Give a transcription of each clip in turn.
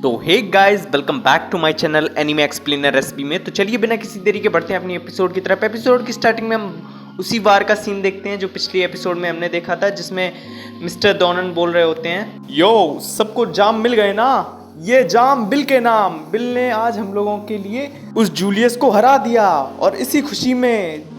तो hey guys, welcome back to my channel anime explainer recipe में। तो चलिए बिना किसी देरी के बढ़ते हैं अपनी एपिसोड की तरफ। एपिसोड की स्टार्टिंग में हम उसी वार का सीन देखते हैं जो पिछली एपिसोड में हमने देखा था, जिसमें मिस्टर डॉनन बोल रहे होते हैं, यो सबको जाम मिल गए ना, ये जाम बिल के नाम। बिल ने आज हम लोगों के लिए उस जूलियस को हरा दिया और इसी खुशी में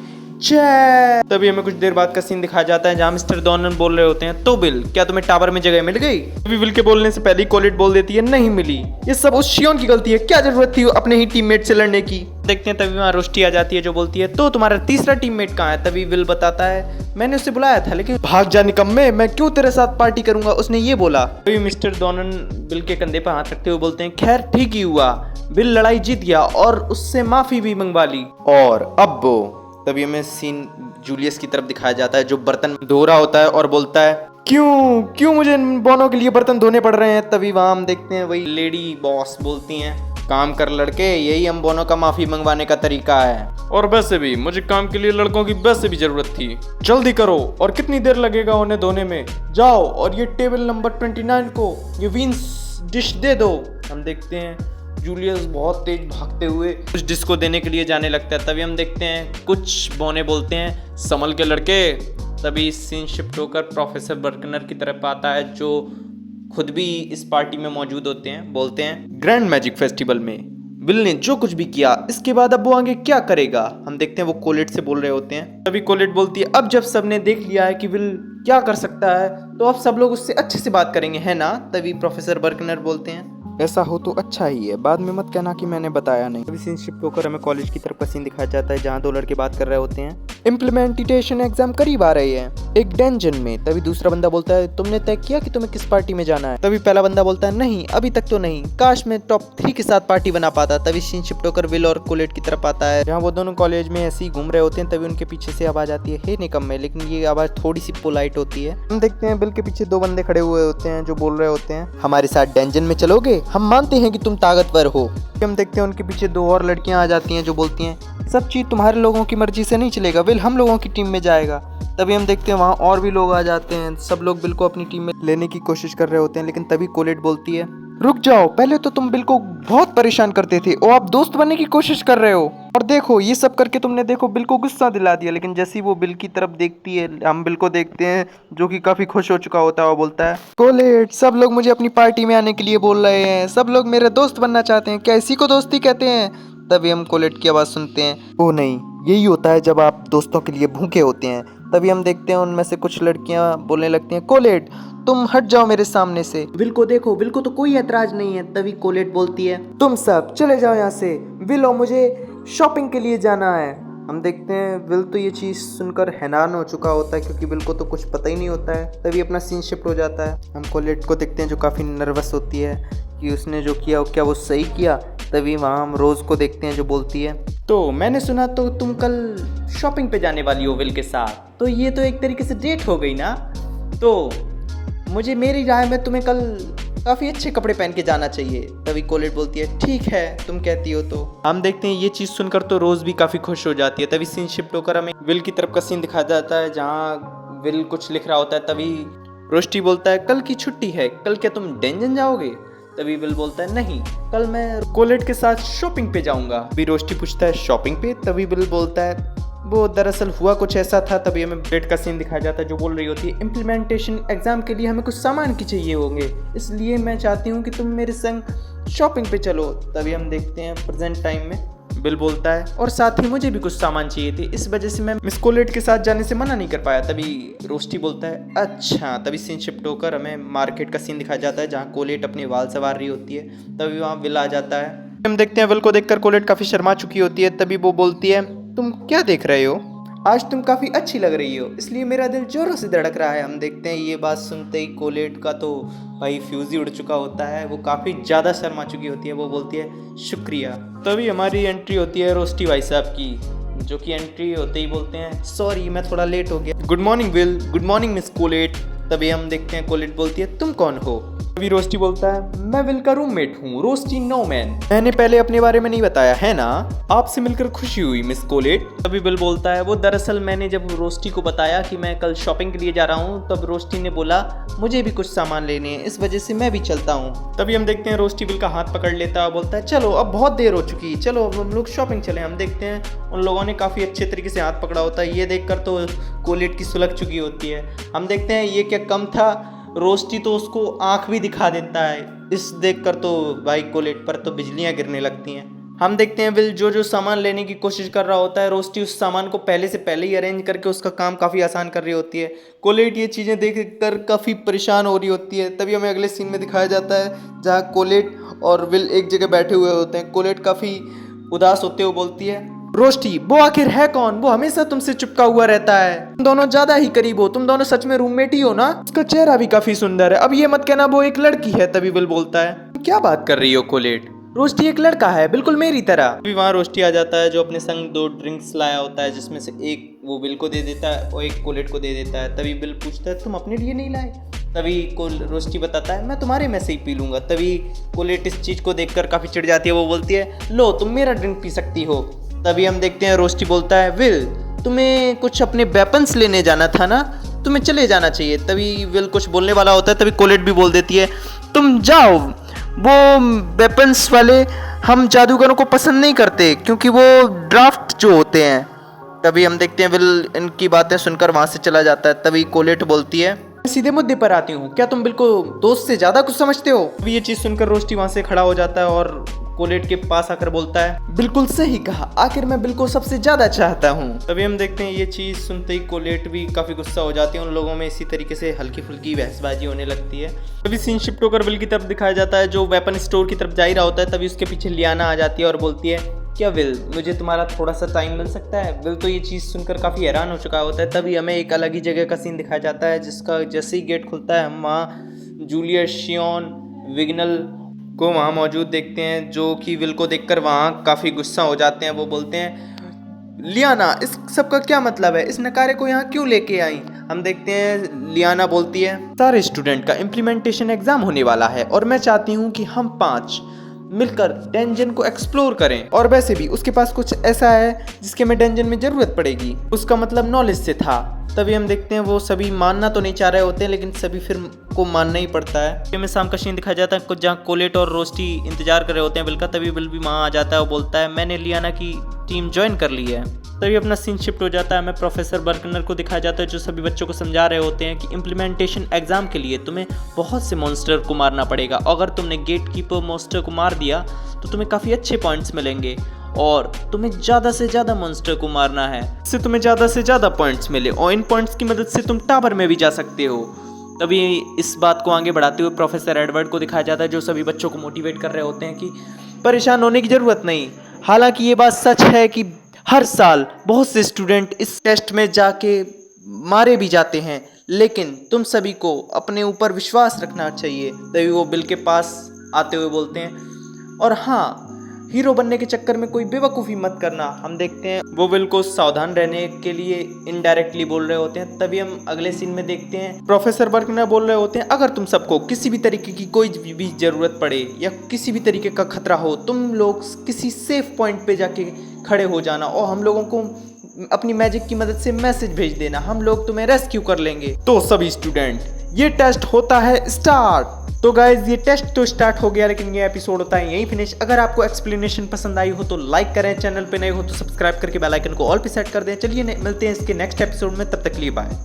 तभी हमें कुछ देर बाद का सीन दिखाया जाता है जहाँ मिस्टर डॉनन बोल रहे होते हैं, तो बिल क्या तुम्हें टावर में जगह मिल गई? तभी बिल के बोलने से पहले ही कोलेट बोल देती है, नहीं मिली, ये सब उस शियोन की गलती है, क्या जरूरत थी अपने ही टीममेट से लड़ने की। देखते हैं तभी वहाँ रोस्टी आ जाती है जो बोलती है, तो तुम्हारा तीसरा टीममेट कहाँ है? तभी बिल बताता है, मैंने उसे बुलाया था लेकिन भाग जा निकम्मे, मैं क्यों तेरे साथ पार्टी करूंगा, उसने ये बोला। तभी मिस्टर डॉनन बिल के कंधे पर हाथ रखते हुए बोलते हैं, खैर ठीक ही हुआ, बिल लड़ाई जीत गया और उससे माफी भी मंगवा ली। और अब तभी हमें सीन जूलियस की तरफ दिखाया जाता है जो बर्तन धो रहा होता है और बोलता है, क्यों मुझे बोनो के लिए बर्तन धोने पड़ रहे हैं? तभी वहां हम देखते हैं वही लेडी बॉस बोलती हैं, काम कर लड़के, यही हम बोनो का माफी मंगवाने का तरीका है। और वैसे भी मुझे काम के लिए लड़कों की वैसे भी जरूरत थी, जल्दी करो। और कितनी देर लगेगा उन्हें धोने में? जाओ और ये टेबल नंबर 29 को ये विंस डिश दे दो। हम देखते हैं जूलियस बहुत तेज भागते हुए उस डिश को देने के लिए जाने लगता है। तभी हम देखते हैं कुछ बोने बोलते हैं, संभल के लड़के। तभी सीन शिफ्ट होकर प्रोफेसर बर्कनर की तरफ आता है जो खुद भी इस पार्टी में मौजूद होते हैं। बोलते हैं, ग्रैंड मैजिक फेस्टिवल में विल ने जो कुछ भी किया, इसके बाद अब वो आगे क्या करेगा? हम देखते हैं वो कोलेट से बोल रहे होते हैं। तभी कोलेट बोलती है, अब जब सबने देख लिया है कि विल क्या कर सकता है तो अब सब लोग उससे अच्छे से बात करेंगे, है ना? तभी प्रोफेसर बर्कनर बोलते हैं, ऐसा हो तो अच्छा ही है, बाद में मत कहना कि मैंने बताया नहीं। अभी सीन शिफ्ट होकर हमें कॉलेज की तरफ का सीन दिखाया जाता है जहाँ दो लड़के बात कर रहे होते हैं। इम्प्लीमेंटेशन एग्जाम करीब आ रही है, एक डंजन में। तभी दूसरा बंदा बोलता है, तुमने तय किया कि तुम्हें किस पार्टी में जाना है? तभी पहला बंदा बोलता है, नहीं अभी तक तो नहीं, काश मैं टॉप 3 के साथ पार्टी बना पाता। तभी सीन शिफ्ट होकर विल और कोलेट की तरफ आता है जहाँ वो दोनों कॉलेज में ऐसे ही घूम रहे होते हैं। तभी उनके पीछे से आवाज आती है, हे निकम्मे, लेकिन ये आवाज थोड़ी सी पोलाइट होती है। हम देखते हैं बिल के पीछे दो बंदे खड़े हुए होते हैं जो बोल रहे होते हैं, हमारे साथ डंजन में चलोगे? हम मानते हैं कि तुम ताकतवर हो। हम देखते हैं उनके पीछे दो और लड़कियां आ जाती हैं जो बोलती हैं, सब चीज तुम्हारे लोगों की मर्जी से नहीं चलेगा, बिल हम लोगों की टीम में जाएगा। तभी हम देखते हैं वहाँ और भी लोग आ जाते हैं, सब लोग बिल को अपनी टीम में लेने की कोशिश कर रहे होते हैं। लेकिन तभी कोलेट बोलती है, रुक जाओ, पहले तो तुम बिल को बहुत परेशान करते थे और आप दोस्त बनने की कोशिश कर रहे हो, और देखो ये सब करके तुमने देखो बिल को गुस्सा दिला दिया। लेकिन जैसे ही वो बिल की तरफ देखती है, हम बिल को देखते हैं जो कि काफी खुश हो चुका होता है, वो बोलता है, कोलेट सब लोग मुझे अपनी पार्टी में आने के लिए बोल रहे हैं, सब लोग मेरे दोस्त बनना चाहते हैं, क्या इसी को दोस्ती कहते हैं? तभी हम कोलेट की आवाज़ सुनते हैं, ओ नहीं, यही होता है जब आप दोस्तों के लिए भूखे होते हैं। तभी हम देखते हैं उनमें से कुछ लड़कियां बोलने लगती हैं, कोलेट तुम हट जाओ मेरे सामने से, विल को देखो, विल को तो कोई ऐतराज नहीं है। तभी कोलेट बोलती है, तुम सब चले जाओ यहाँ से, विल और मुझे शॉपिंग के लिए जाना है। हम देखते हैं विल तो ये चीज़ सुनकर हैरान हो चुका होता है क्योंकि विल को तो कुछ पता ही नहीं होता है। तभी अपना सीन शिफ्ट हो जाता है। हम कोलेट को देखते हैं जो काफ़ी नर्वस होती है कि उसने जो किया क्या वो सही किया। तभी वहाँ हम रोज़ को देखते हैं जो बोलती है, तो मैंने सुना तो तुम कल शॉपिंग पे जाने वाली हो विल के साथ, तो ये तो एक तरीके से डेट हो गई ना? तो मुझे मेरी राय में तुम्हें कल काफ़ी अच्छे कपड़े पहन के जाना चाहिए। तभी कोलेट बोलती है, ठीक है तुम कहती हो तो। हम देखते हैं ये चीज़ सुनकर तो रोज़ भी काफ़ी खुश हो जाती है। तभी सीन शिफ्ट होकर हमें विल की तरफ का सीन दिखाया जाता है जहाँ विल कुछ लिख रहा होता है। तभी रोस्टी बोलता है, कल की छुट्टी है, कल क्या तुम डेंजन जाओगे? तभी विल बोलता है, नहीं कल मैं कोलेट के साथ शॉपिंग पे जाऊंगा। अभी रोस्टी पूछता है, शॉपिंग पे? तभी विल बोलता है, वो दरअसल हुआ कुछ ऐसा था। तभी हमें ब्रेड का सीन दिखाया जाता है जो बोल रही होती है, इम्प्लीमेंटेशन एग्जाम के लिए हमें कुछ सामान की चाहिए होंगे, इसलिए मैं चाहती हूँ कि तुम मेरे संग शॉपिंग पे चलो। तभी हम देखते हैं प्रेजेंट टाइम में बिल बोलता है, और साथ ही मुझे भी कुछ सामान चाहिए थे, इस वजह से मैं मिस कोलेट के साथ जाने से मना नहीं कर पाया। तभी रोस्टी बोलता है, अच्छा। तभी सीन शिफ्ट होकर हमें मार्केट का सीन दिखाया जाता है जहाँ कोलेट अपने वाल संवार रही होती है। तभी वहाँ विल आ जाता है। हम देखते हैं विल को देखकर कोलेट काफ़ी शर्मा चुकी होती है। तभी वो बोलती है, तुम क्या देख रहे हो? आज तुम काफ़ी अच्छी लग रही हो, इसलिए मेरा दिल जोरों से धड़क रहा है। हम देखते हैं ये बात सुनते ही कोलेट का तो भाई फ्यूज ही उड़ चुका होता है, वो काफ़ी ज़्यादा शर्मा चुकी होती है। वो बोलती है, शुक्रिया। तभी हमारी एंट्री होती है रोस्टी भाई साहब की, जो कि एंट्री होते ही बोलते हैं, सॉरी मैं थोड़ा लेट हो गया। Good morning will, good morning miss collate. तभी हम देखते हैं कोलेट बोलती है तुम कौन हो। तभी रोस्टी बोलता है मैं विल का रूममेट हूँ, रोस्टी नो मैन। मैंने पहले अपने बारे में नहीं बताया है ना, आपसे मिलकर खुशी हुई मिस कोलेट। तभी विल बोलता है वो दरअसल मैंने जब रोस्टी को बताया कि मैं कल शॉपिंग के लिए जा रहा हूँ तब रोस्टी ने बोला मुझे भी कुछ सामान लेने हैं, इस वजह से मैं भी चलता हूँ। तभी हम देखते हैं रोस्टी विल का हाथ पकड़ लेता है, बोलता है चलो अब बहुत देर हो चुकी, चलो अब हम लोग शॉपिंग चले। हम देखते हैं उन लोगों ने काफ़ी अच्छे तरीके से हाथ पकड़ा होता है, ये देखकर तो कोलेट की सुलग चुकी होती है। हम देखते हैं ये क्या कम था, रोस्टी तो उसको आंख भी दिखा देता है। इस देखकर तो भाई कोलेट पर तो बिजलियां गिरने लगती हैं। हम देखते हैं विल जो सामान लेने की कोशिश कर रहा होता है, रोस्टी उस सामान को पहले से पहले ही अरेंज करके उसका काम काफ़ी आसान कर रही होती है। कोलेट ये चीज़ें देखकर काफ़ी परेशान हो रही होती है। तभी हमें अगले सीन में दिखाया जाता है जहाँ कोलेट और विल एक जगह बैठे हुए होते हैं। कोलेट काफ़ी उदास होते हुए बोलती है रोस्टी वो आखिर है कौन, वो हमेशा तुमसे चिपका हुआ रहता है, तुम दोनों ज्यादा ही करीब हो, तुम दोनों सच में रूममेट ही हो ना, उसका चेहरा भी काफी सुंदर है, अब ये मत कहना वो एक लड़की है। तभी विल बोलता है क्या बात कर रही हो कोलेट, रोस्टी एक लड़का है बिल्कुल मेरी तरह। अभी वहाँ रोस्टी आ जाता है जो अपने संग 2 ड्रिंक्स लाया होता है, जिसमें से एक वो विल को दे देता है और एक कोलेट को दे देता है। तभी विल पूछता है तुम अपने लिए नहीं लाए। तभी रोस्टी बताता है मैं तुम्हारे में से ही पी लूँगा। तभी कोलेट इस चीज़ को देखकर काफ़ी चिढ़ जाती है, वो बोलती है लो तुम मेरा ड्रिंक पी सकती हो। तभी हम देखते हैं रोस्टी बोलता है विल तुम्हें कुछ अपने वेपन्स लेने जाना था ना, तुम्हें चले जाना चाहिए। तभी विल कुछ बोलने वाला होता है, तभी कोलेट भी बोल देती है तुम जाओ, वो वेपन्स वाले हम जादूगरों को पसंद नहीं करते क्योंकि वो ड्राफ्ट जो होते हैं। तभी हम देखते हैं विल इनकी बातें सुनकर वहाँ से चला जाता है। तभी कोलेट बोलती है सीधे मुद्दे पर आती हूँ, क्या तुम बिल्कुल दोस्त से ज़्यादा कुछ समझते हो। अभी ये चीज़ सुनकर रोस्टी वहाँ से खड़ा हो जाता है और कोलेट के पास आकर बोलता है बिल्कुल सही कहा, आखिर मैं बिल्कुल सबसे ज्यादा चाहता हूँ। तभी हम देखते हैं ये चीज सुनते ही कोलेट भी काफी गुस्सा हो जाती है, उन लोगों में इसी तरीके से हल्की फुल्की बहसबाजी होने लगती है। तभी सीन शिफ्ट होकर विल की तरफ दिखाया जाता है जो वेपन स्टोर की तरफ जा ही रहा होता है। तभी उसके पीछे लियाना आ जाती है और बोलती है क्या विल मुझे तुम्हारा थोड़ा सा टाइम मिल सकता है। विल तो ये चीज़ सुनकर काफ़ी हैरान हो चुका होता है। तभी हमें एक अलग ही जगह का सीन दिखाया जाता है जिसका जैसे ही गेट खुलता है हम वहाँ जूलियस शियोन विग्नल को वहाँ मौजूद देखते हैं जो कि विल को देखकर वहाँ काफ़ी गुस्सा हो जाते हैं। वो बोलते हैं लियाना इस सब का क्या मतलब है, इस नकारे को यहाँ क्यों लेके आई। हम देखते हैं लियाना बोलती है सारे स्टूडेंट का इम्प्लीमेंटेशन एग्जाम होने वाला है और मैं चाहती हूँ कि हम 5 मिलकर डंजन को एक्सप्लोर करें, और वैसे भी उसके पास कुछ ऐसा है जिसके में डंजन में ज़रूरत पड़ेगी, उसका मतलब नॉलेज से था। तभी हम देखते हैं वो सभी मानना तो नहीं चाह रहे होते हैं लेकिन सभी फिर को मानना ही पड़ता है। फिर में शाम का सीन दिखाया जाता है कुछ जहाँ कोलेट और रोस्टी इंतजार कर रहे होते हैं विल का। तभी विल भी वहाँ आ जाता है और बोलता है मैंने लियाना की टीम ज्वाइन कर ली है। तभी अपना सीन शिफ्ट हो जाता है, हमें प्रोफेसर बर्कनर को दिखाया जाता है जो सभी बच्चों को समझा रहे होते हैं कि इम्प्लीमेंटेशन एग्जाम के लिए तुम्हें बहुत से मॉन्स्टर को मारना पड़ेगा, अगर तुमने गेट कीपर मॉन्स्टर को मार दिया तो तुम्हें काफ़ी अच्छे पॉइंट्स मिलेंगे और तुम्हें ज़्यादा से ज़्यादा मॉन्स्टर को मारना है इससे तुम्हें ज़्यादा से ज़्यादा पॉइंट्स मिले और इन पॉइंट्स की मदद से तुम टावर में भी जा सकते हो। तभी इस बात को आगे बढ़ाते हुए प्रोफेसर एडवर्ड को दिखाया जाता है जो सभी बच्चों को मोटिवेट कर रहे होते हैं कि परेशान होने की ज़रूरत नहीं। हालांकि ये बात सच है कि हर साल बहुत से स्टूडेंट इस टेस्ट में जाके मारे भी जाते हैं, लेकिन तुम सभी को अपने ऊपर विश्वास रखना चाहिए। तभी वो बिल के पास आते हुए बोलते हैं और हाँ हीरो बनने के चक्कर में कोई बेवकूफ़ी मत करना। हम देखते हैं वो विल को सावधान रहने के लिए इनडायरेक्टली बोल रहे होते हैं। तभी हम अगले सीन में देखते हैं प्रोफेसर बर्कनर बोल रहे होते हैं अगर तुम सबको किसी भी तरीके की कोई भी ज़रूरत पड़े या किसी भी तरीके का खतरा हो तुम लोग किसी सेफ पॉइंट पे जाके खड़े हो जाना और हम लोगों को अपनी मैजिक की मदद से मैसेज भेज देना, हम लोग तुम्हें रेस्क्यू कर लेंगे। तो सभी स्टूडेंट ये टेस्ट होता है स्टार्ट। तो गाइज ये टेस्ट तो स्टार्ट हो गया लेकिन ये एपिसोड होता है यहीं फिनिश। अगर आपको एक्सप्लेनेशन पसंद आई हो तो लाइक करें, चैनल पे नए हो तो सब्सक्राइब करके बेल आइकन को ऑल पे सेट कर दें। चलिए मिलते हैं इसके नेक्स्ट एपिसोड में, तब तक के लिए बाय।